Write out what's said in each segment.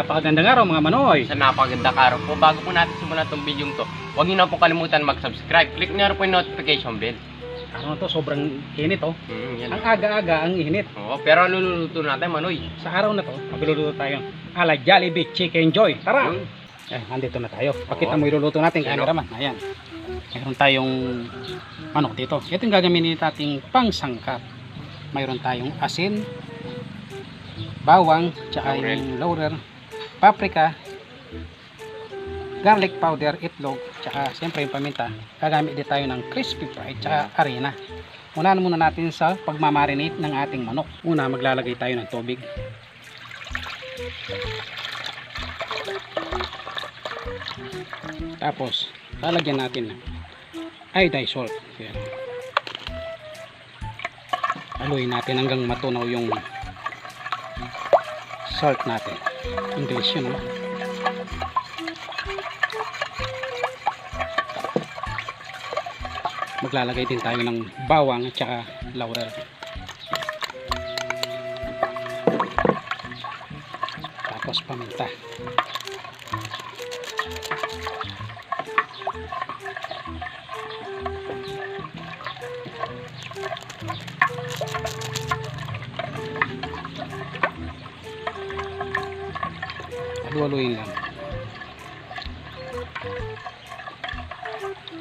napakagandang araw mga manoy. Sa napakagandang araw po. Bago po natin simulan itong video to, huwag niyo na po kalimutan mag-subscribe. Click niyo na po yung notification bell. Ano to, sobrang init oh. Yan. Ang aga-aga ang init. Oo, pero luluto natin, Manoy. Sa araw na to, magluluto tayo ala Jollibee Chicken Joy. Tara! Yun. Nandito na tayo. Pakita Oo. mo iluluto natin, Yan, cameraman. Ayan. Mayroon tayong manok dito. Ito yung gagamitin nating pangsangkap. Mayroon tayong asin, bawang, tsaka Laurel. yung laurel, paprika, garlic powder, itlog, tsaka siyempre yung paminta. Gagamit din tayo ng crispy fried, tsaka harina. Unahan muna natin sa pagmamarinate ng ating manok. Una, maglalagay tayo ng tubig. Tapos, lalagyan natin ng iodized salt. Yan. Haluin natin hanggang matunaw yung salt natin. English yun, no? Maglalagay din tayo ng bawang at saka laurel. Tapos paminta. Haluin lang.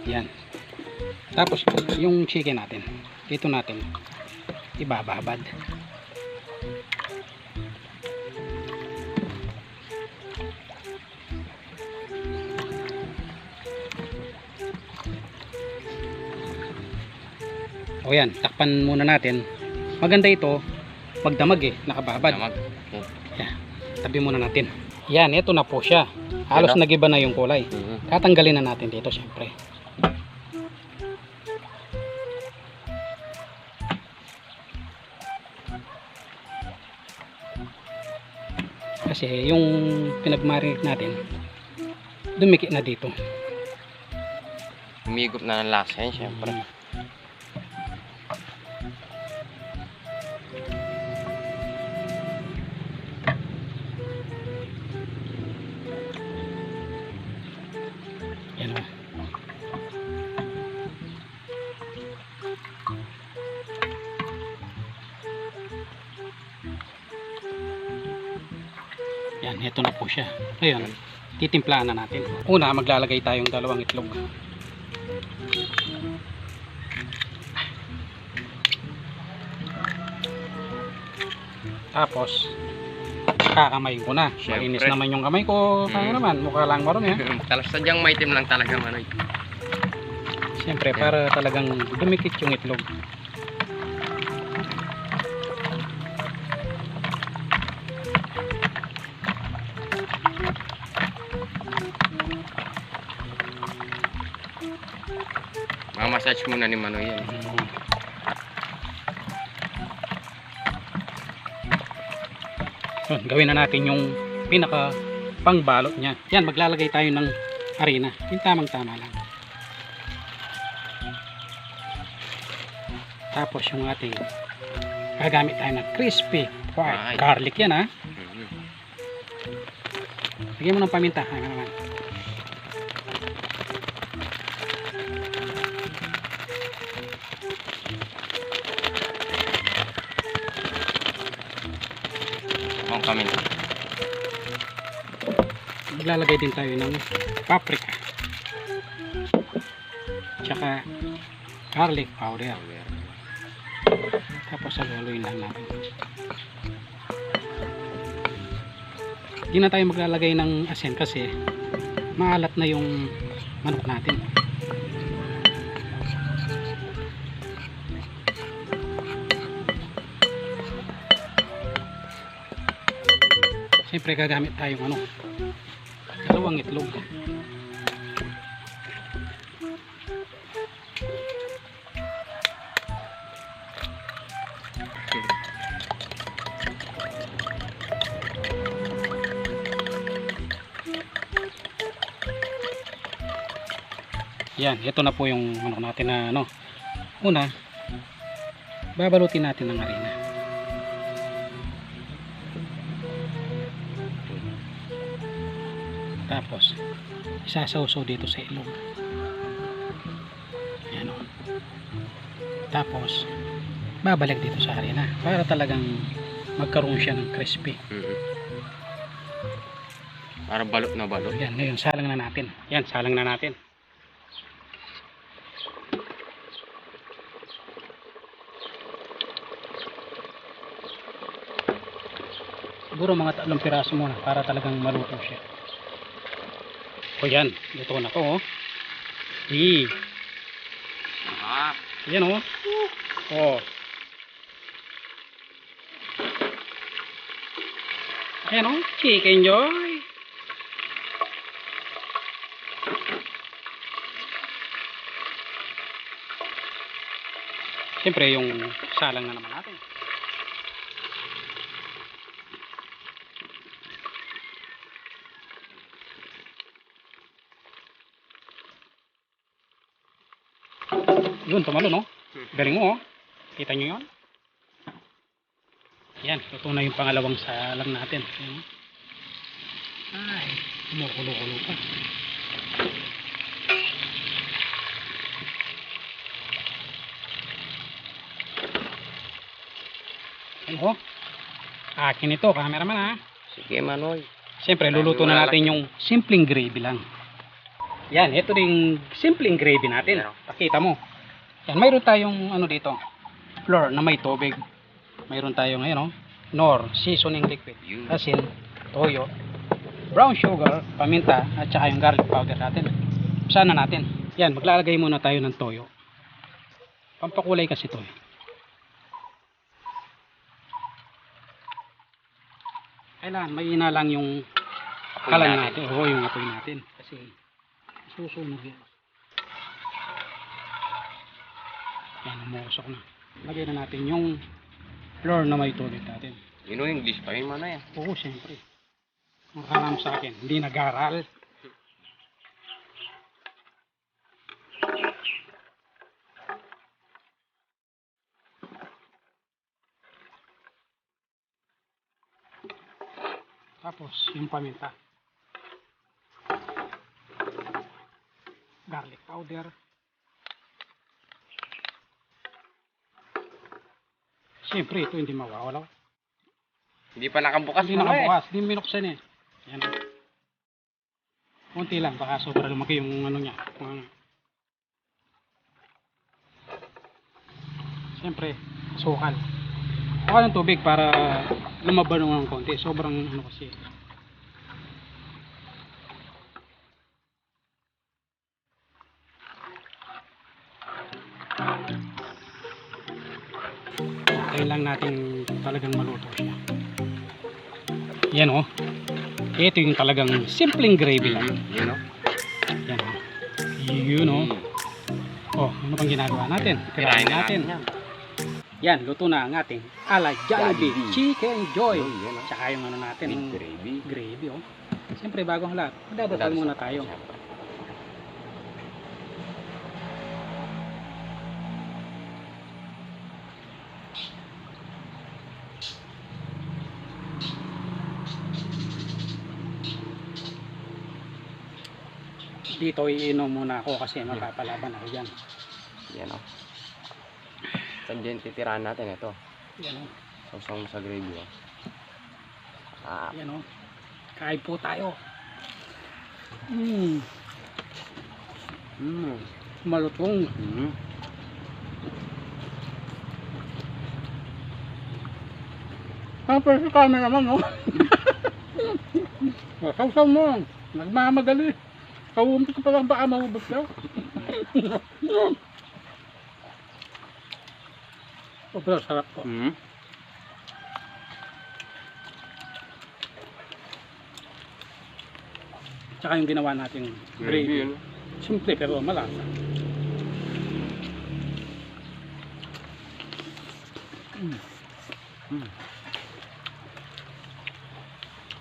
Yan. Tapos yung chicken natin, dito natin ibababad. O yan, takpan muna natin. Maganda ito, magdamag eh, nakababad. Damag. Okay. Yan, tabi muna natin. Yan, ito na po siya. Halos Yan, nagiba na yung kulay. Tatanggalin na natin dito syempre. Kasi yung pinagmarinate natin dumikit na dito. Humigop na ng lasa yan, syempre. Yan o. Yan, ito na po siya. Ngayon, titimplahan na natin. Una, maglalagay tayong dalawang itlog. Tapos, kakamay ko na. Siyempre. Malinis naman yung kamay ko. Kaya naman, mukha lang marumi ha. Talas sadyang maitim lang talaga, Manoy. Siyempre, para talagang dumikit yung itlog. Mamassage muna ni Manoy yan. Yun, gawin na natin yung pinaka pangbalot niya. Yan, maglalagay tayo ng harina. Yung tamang tama lang. Tapos yung ating gagamit tayo ng crispy fried Ay. garlic yan ha. Lagyan mo ng paminta. Ano naman. Ang kami. Maglalagay din tayo ng paprika. Tsaka garlic powder. Tapos haluin lang natin. Hindi na tayo maglalagay ng asin kasi maalat na yung manok natin. Siyempre gagamit tayong dalawang itlog. Yan, ito na po yung manok natin na una, babalutin natin ng harina. Tapos, isasawsaw dito sa ilog. Ayan o. Tapos, babalik dito sa harina para talagang magkaroon siya ng crispy. Para balot na balot. Yan, ngayon salang na natin. Yan, salang na natin. Siguro mga 3 piraso muna para talagang maluto siya. O yan, luto na to oh. Yan oh. Oh. Ayan oh, Chicken Joy. Siyempre yung salang na naman natin. Yun, tumalo no? Galing mo oh. Kita nyo yun? Yan, luto na yung pangalawang salang natin. Ayan. Ay, kumukulo-kulo pa. Ayan oh. Akin ito, cameraman ha. Sige, Manoy. Siyempre, luluto na natin yung simpleng gravy lang. Yan, ito yung simpleng gravy natin. Pakita mo. Yan, mayroon tayong ano dito, flour na may tubig. Mayroon tayong ngayon, Knorr seasoning liquid, asin, toyo, brown sugar, paminta, at saka yung garlic powder natin. Sana natin. Yan, maglalagay muna tayo ng toyo. Pampakulay kasi ito. Kailangan mahina lang yung kalan natin. Oo, yung apoy natin. Kasi susunog yan. Yan, umusok na. Lagay na natin yung flour na may tubig natin. Yun o, English pa yun, Manoy. Oo, siyempre. Ang kalam sa akin, hindi nag-aral. Tapos, yung paminta. Garlic powder. Siyempre, ito hindi mawawala. Hindi pa nakabukas, Hindi Manoy. nakabukas, hindi minuksan eh. Yan. Kunti lang, baka sobra lumaki yung ano niya. Siyempre, sukal. Sukal ng tubig para lumaban ng konti. Sobrang ano kasi. Tayo lang natin talagang maluto siya. Yan oh. Ito yung talagang simpleng gravy lang. Yun o. Yan oh. Yun oh. Oh, ano pang ginagawa natin? Tirahin natin. Yan, luto na ang ating ala Jollibee Chicken Joy. Yan o. Tsaka yung ano natin, With gravy. gravy oh. Siyempre bago ang lahat, magdadasal muna tayo. Dito iinom muna ako kasi magpapalaban ako dyan. Yan o. Saan dyan titirahan natin ito? Yan o. Sausang sa gravy o. Yan o. Kain po tayo. Malutong. Pero sa camera naman no. Sausaw mo. Nagmamadali. Kawumpi ko pa lang baka mahubos daw. Pero sarap po. Tsaka yung ginawa natin gravy. Simple pero malasa.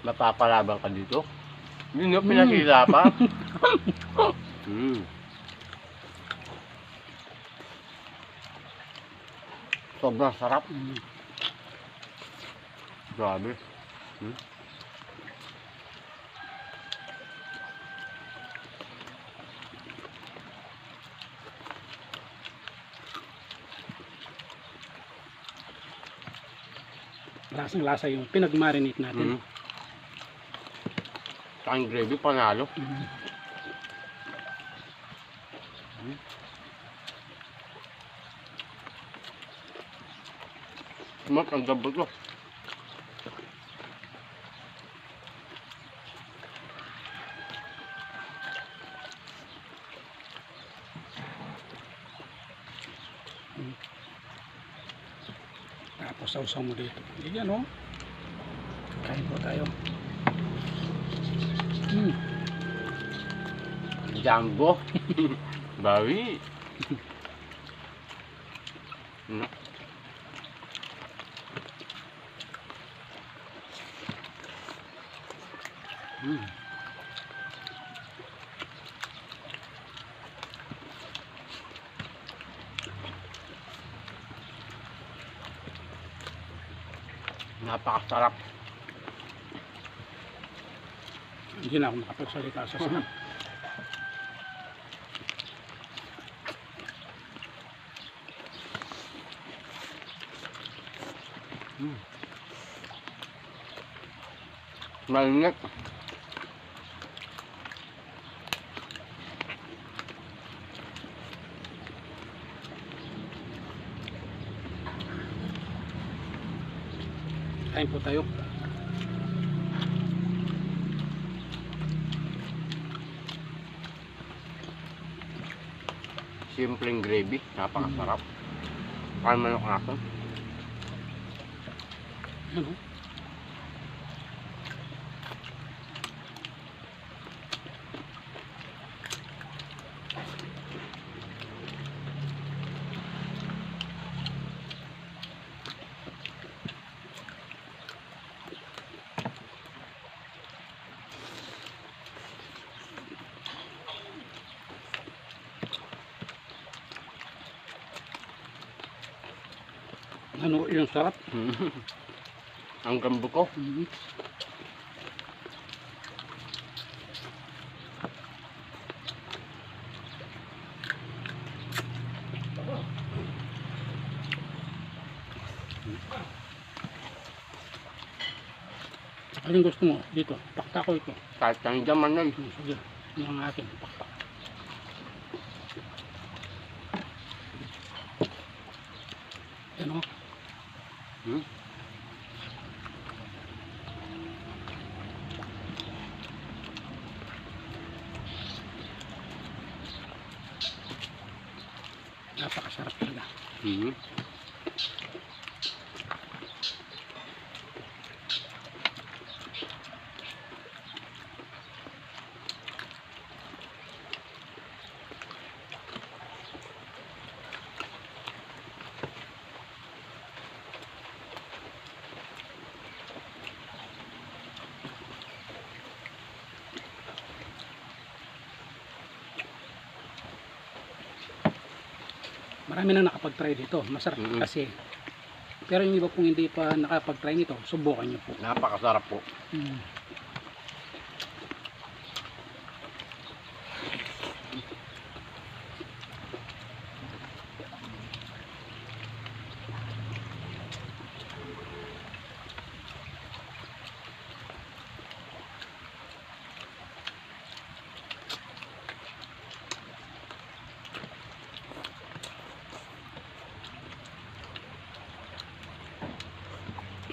Mapapalaban ka dito? Yun yung pinakila pa. Sobrang sarap. Grabe. Lasang lasa yung pinag-marinate natin. Saka yung gravy, panalo. Ang gabo to. Tapos sausaw mo dito. Yan o. Kain po tayo. Jumbo. Bawi. Napakasarap. Hindi na ako makapagsalita sa sarap. Malingat. Kain po tayo. Simpleng gravy. Napakasarap. Kaya manok natin. Yan o. Ano yung sarap? Ang gambo ko. Anong gusto mo? Dito. Pakta ko ito. Kahit ang jaman nun. Sige. Yung ang akin. Pakta. Yan o. Napakasarap talaga. Marami na nakapag-try dito. Masarap kasi. Pero yung iba pong hindi pa nakapag-try nito, subukan nyo po. Napakasarap po.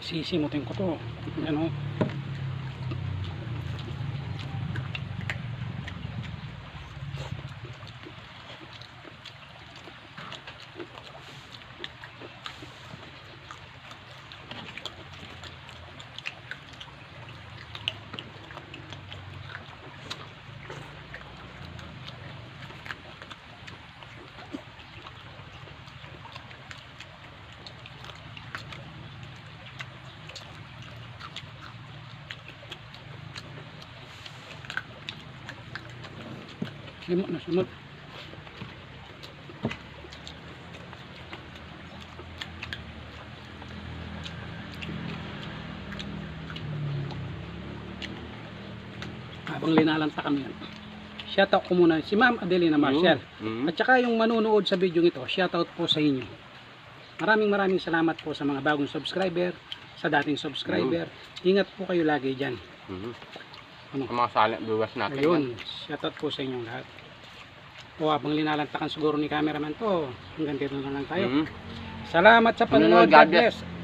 Sisimutin ko to. Yan o. Simot na simot. Habang linalantakan yan. Shoutout ko muna si Ma'am Adelina Marcial. At saka yung manunood sa video ito, shoutout po sa inyo. Maraming salamat po sa mga bagong subscriber, sa dating subscriber. Ingat po kayo lagi dyan. Mhm. Ano? Ang mga silent viewers natin. Ayun, shoutout po sa inyong lahat. O habang linalantakan siguro ni cameraman to, hanggang dito na lang tayo. Mhm. Salamat sa panonood. God bless.